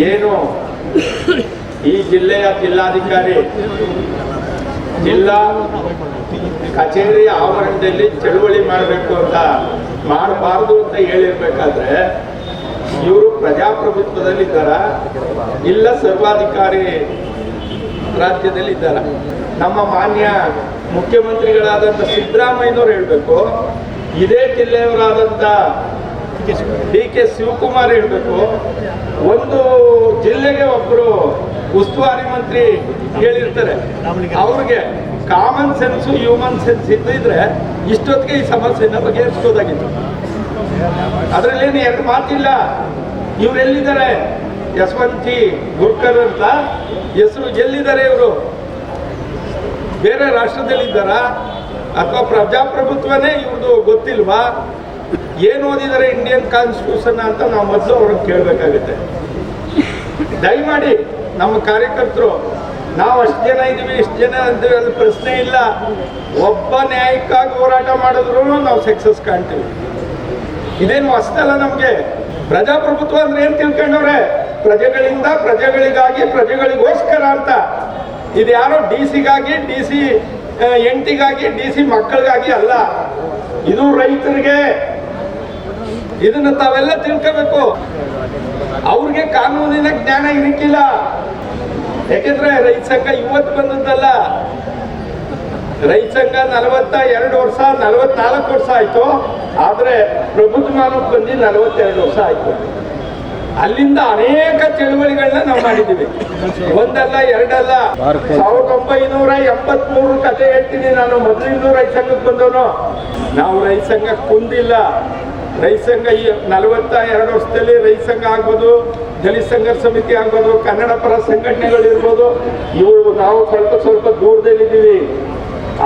ಏನು ಈ ಜಿಲ್ಲೆಯ ಜಿಲ್ಲಾಧಿಕಾರಿ ಜಿಲ್ಲಾ ಕಚೇರಿಯ ಆವರಣದಲ್ಲಿ ಚಳುವಳಿ ಮಾಡಬೇಕು ಅಂತ ಮಾಡಬಾರ್ದು ಅಂತ ಹೇಳಿರ್ಬೇಕಾದ್ರೆ ಇವರು ಪ್ರಜಾಪ್ರಭುತ್ವದಲ್ಲಿ ಇದ್ದಾರ ಇಲ್ಲ ಸರ್ವಾಧಿಕಾರಿ ರಾಜ್ಯದಲ್ಲಿ ಇದ್ದಾರ? ನಮ್ಮ ಮಾನ್ಯ ಮುಖ್ಯಮಂತ್ರಿಗಳಾದಂಥ ಸಿದ್ದರಾಮಯ್ಯನವ್ರು ಹೇಳಬೇಕು, ಇದೇ ಜಿಲ್ಲೆಯವರಾದಂಥ DK ಶಿವಕುಮಾರ್ ಹೇಳಬೇಕು, ಒಂದು ಜಿಲ್ಲೆಗೆ ಒಬ್ಬರು ಉಸ್ತುವಾರಿ ಮಂತ್ರಿ ಹೇಳಿರ್ತಾರೆ, ಅವ್ರಿಗೆ ಕಾಮನ್ ಸೆನ್ಸು ಹ್ಯೂಮನ್ ಸೆನ್ಸ್ ಇದ್ದಿದ್ರೆ ಇಷ್ಟೊತ್ತಿಗೆ ಈ ಸಮಸ್ಯೆನ ಬಗೆಹರಿಸ್ಬೋದಾಗಿತ್ತು. ಅದರಲ್ಲೇನು ಎರಡು ಮಾತಿಲ್ಲ. ಇವರೆಲ್ಲಿದ್ದಾರೆ? ಯಶವಂತ್ ಜಿ ಗುರ್ಕರ್ ಅಂತ ಹೆಸರು, ಎಲ್ಲಿದ್ದಾರೆ ಇವರು? ಬೇರೆ ರಾಷ್ಟ್ರದಲ್ಲಿದ್ದಾರ ಅಥವಾ ಪ್ರಜಾಪ್ರಭುತ್ವನೇ ಇವ್ರದ್ದು ಗೊತ್ತಿಲ್ವಾ? ಏನು ಓದಿದ್ದಾರೆ ಇಂಡಿಯನ್ ಕಾನ್ಸ್ಟಿಟ್ಯೂಷನ್ ಅಂತ ನಾವು ಮೊದಲು ಅವ್ರಿಗೆ ಕೇಳಬೇಕಾಗುತ್ತೆ. ದಯಮಾಡಿ ನಮ್ಮ ಕಾರ್ಯಕರ್ತರು, ನಾವು ಅಷ್ಟು ಜನ ಇದ್ದೀವಿ ಇಷ್ಟು ಜನ ಅಂತೀವಿ, ಅದು ಪ್ರಶ್ನೆ ಇಲ್ಲ. ಒಬ್ಬ ನ್ಯಾಯಕ್ಕಾಗಿ ಹೋರಾಟ ಮಾಡಿದ್ರು ನಾವು ಸಕ್ಸಸ್ ಕಾಣ್ತೀವಿ. ಇದೇನು ಹೊಸದಲ್ಲ ನಮಗೆ. ಪ್ರಜಾಪ್ರಭುತ್ವ ಅಂದ್ರೆ ಏನು ತಿಳ್ಕೊಂಡವ್ರೆ? ಪ್ರಜೆಗಳಿಂದ ಪ್ರಜೆಗಳಿಗಾಗಿ ಪ್ರಜೆಗಳಿಗೋಸ್ಕರ ಅಂತ. ಇದು ಯಾರೋ DC-ಗಾಗಿ, DC ಎಂಟಿಗಾಗಿ, DC ಮಕ್ಕಳಿಗಾಗಿ ಅಲ್ಲ, ಇದು ರೈತರಿಗೆ. ಇದನ್ನ ತಾವೆಲ್ಲ ತಿಳ್ಕೋಬೇಕು. ಅವ್ರಿಗೆ ಕಾನೂನಿನ ಜ್ಞಾನ ಇರಕ್ಕಿಲ್ಲ. ಯಾಕೆಂದ್ರೆ ರೈತ ಸಂಘ ಇವತ್ತು ಬಂದದ್ದಲ್ಲ. ರೈತ ಸಂಘ 42 ವರ್ಷ 44 ವರ್ಷ ಆಯ್ತು. ಆದ್ರೆ ಪ್ರಬುದ್ಧಮಾನಕ್ಕೆ ಬಂದು 42 ವರ್ಷ ಆಯ್ತು. ಅಲ್ಲಿಂದ ಅನೇಕ ಚಳುವಳಿಗಳನ್ನ ನಾವು ಮಾಡಿದ್ದೀವಿ, ಒಂದಲ್ಲ ಎರಡಲ್ಲ. 1983 ಕತೆ ಹೇಳ್ತೀನಿ ನಾನು. ಮೊದಲಿಂದ ರೈತ ಸಂಘಕ್ಕೆ ಬಂದವನು. ನಾವು ರೈತ ಸಂಘಕ್ಕೆ ಕುಂದಿಲ್ಲ. ರೈತ ಸಂಘ ಈ 42 ವರ್ಷದಲ್ಲಿ ರೈತ ಸಂಘ ಆಗ್ಬೋದು, ದಲಿತ ಸಂಘರ್ಷ ಸಮಿತಿ ಆಗ್ಬೋದು, ಕನ್ನಡ ಪರ ಸಂಘಟನೆಗಳು ಇರ್ಬೋದು, ಇವು ನಾವು ಸ್ವಲ್ಪ ದೂರದಲ್ಲಿದ್ದೀವಿ.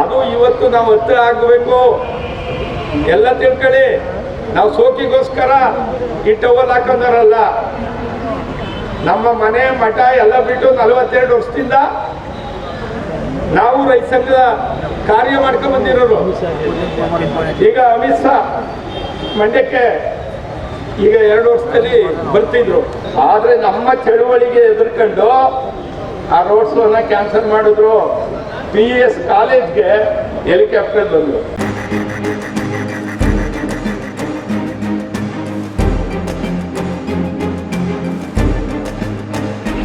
ಅದು ಇವತ್ತು ನಾವು ಹತ್ತಿರ ಆಗಬೇಕು. ಎಲ್ಲ ತಿಳ್ಕೊಳ್ಳಿ. ನಾವು ಸೋಕಿಗೋಸ್ಕರ ಈ ಟವಲ್ ಹಾಕೊಂಡಾರಲ್ಲ. ನಮ್ಮ ಮನೆ ಮಠ ಎಲ್ಲ ಬಿಟ್ಟು 42 ವರ್ಷದಿಂದ ನಾವು ರೈತ ಸಂಘದ ಕಾರ್ಯ ಮಾಡ್ಕೊಂಡ್ ಬಂದಿರೋರು. ಈಗ ಅಮಿತ್ ಶಾ ಮಂಡ್ಯಕ್ಕೆ ಈಗ 2 ವರ್ಷದಲ್ಲಿ ಬರ್ತಿದ್ರು. ಆದ್ರೆ ನಮ್ಮ ಚಳುವಳಿಗೆ ಎದುರ್ಕೊಂಡು ಆ ರೋಡ್ ಶೋನ ಕ್ಯಾನ್ಸಲ್ ಮಾಡಿದ್ರು. PS ಕಾಲೇಜ್ಗೆ ಹೆಲಿಕಾಪ್ಟರ್ ಬಂದ್ರು.